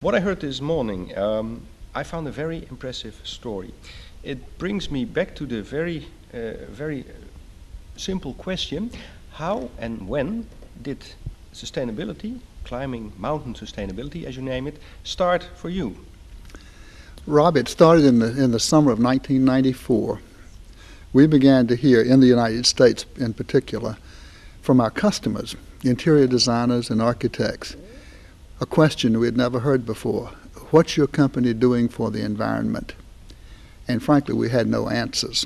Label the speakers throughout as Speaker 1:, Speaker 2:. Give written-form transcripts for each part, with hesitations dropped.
Speaker 1: What I heard this morning, I found a very impressive story. It brings me back to the very simple question: how and when did sustainability, climbing mountain sustainability, as you name it, start for you?
Speaker 2: Rob, it started in the summer of 1994. We began to hear, in the United States in particular, from our customers, interior designers and architects, a question we had never heard before. What's your company doing for the environment? And frankly, we had no answers.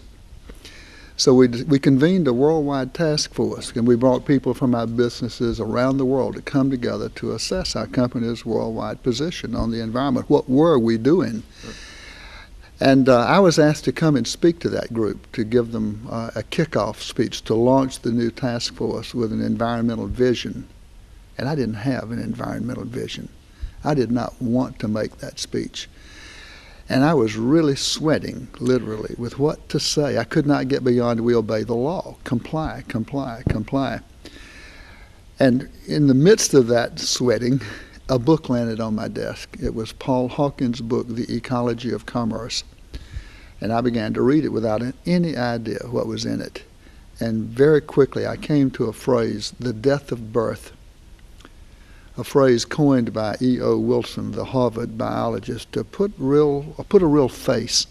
Speaker 2: So we convened a worldwide task force, and we brought people from our businesses around the world to come together to assess our company's worldwide position on the environment. What were we doing? And I was asked to come and speak to that group, to give them a kickoff speech, to launch the new task force with an environmental vision. And I didn't have an environmental vision. I did not want to make that speech. And I was really sweating, literally, with what to say. I could not get beyond we obey the law. Comply, comply, comply. And in the midst of that sweating, a book landed on my desk. It was Paul Hawkins' book, The Ecology of Commerce. And I began to read it without any idea what was in it. And very quickly I came to a phrase, the death of birth, a phrase coined by E.O. Wilson, the Harvard biologist, to put a real face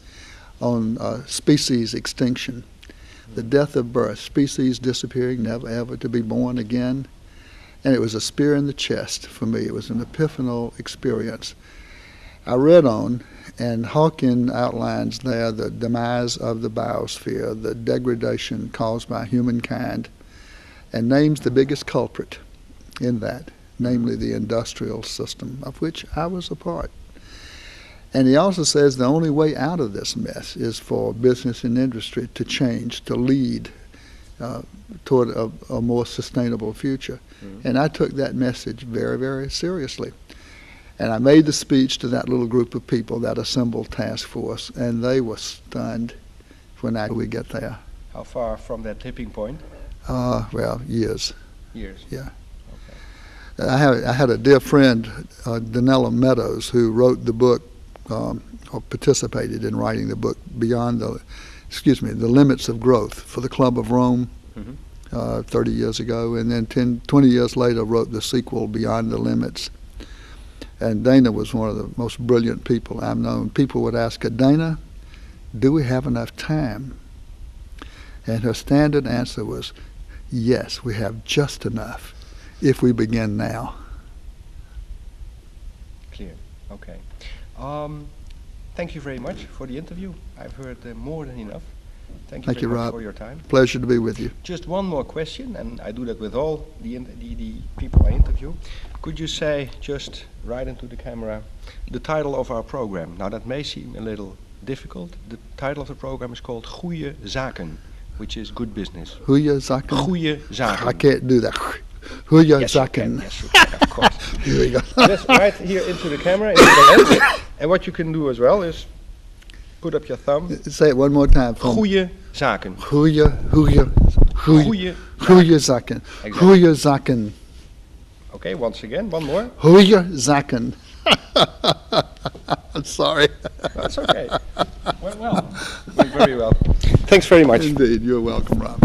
Speaker 2: on species extinction. The death of birth, species disappearing, never ever to be born again. And it was a spear in the chest for me. It was an epiphanal experience. I read on, and Hawkins outlines there the demise of the biosphere, the degradation caused by humankind, and names the biggest culprit in that, namely the industrial system, of which I was a part. And he also says the only way out of this mess is for business and industry to change, to lead toward a more sustainable future. Mm-hmm. And I took that message very, very seriously. And I made the speech to that little group of people, that assembled task force, and they were stunned when we get there.
Speaker 1: How far from that tipping point?
Speaker 2: Well, years.
Speaker 1: Years?
Speaker 2: Yeah. I had a dear friend, Danella Meadows, who wrote the book, or participated in writing the book, The Limits of Growth, for the Club of Rome, 30 years ago, and then 20 years later wrote the sequel, Beyond the Limits. And Dana was one of the most brilliant people I've known. People would ask her, Dana, do we have enough time? And her standard answer was, yes, we have just enough. If we begin now.
Speaker 1: Clear. Okay. Thank you very much for the interview. I've heard more than enough. Thank you very much, Rob, for your time.
Speaker 2: Pleasure to be with you.
Speaker 1: Just one more question, and I do that with all the people I interview. Could you say, just right into the camera, the title of our program? Now that may seem a little difficult. The title of the program is called Goeie Zaken, which is good business.
Speaker 2: Goeie Zaken?
Speaker 1: Goeie Zaken.
Speaker 2: I can't do that. Goeie
Speaker 1: Yes,
Speaker 2: Zaken.
Speaker 1: yes, you can, of course.
Speaker 2: Here we go.
Speaker 1: Just right here into the camera, into the lens. And what you can do as well is put up your thumb.
Speaker 2: Say it one more time.
Speaker 1: Goeie Zaken.
Speaker 2: Goeie Zaken. Goeie Zaken.
Speaker 1: Okay, once again, one more.
Speaker 2: Goeie Zaken. I'm sorry.
Speaker 1: That's okay. Went well. Went very well. Thanks very much.
Speaker 2: Indeed, you're welcome, Rob.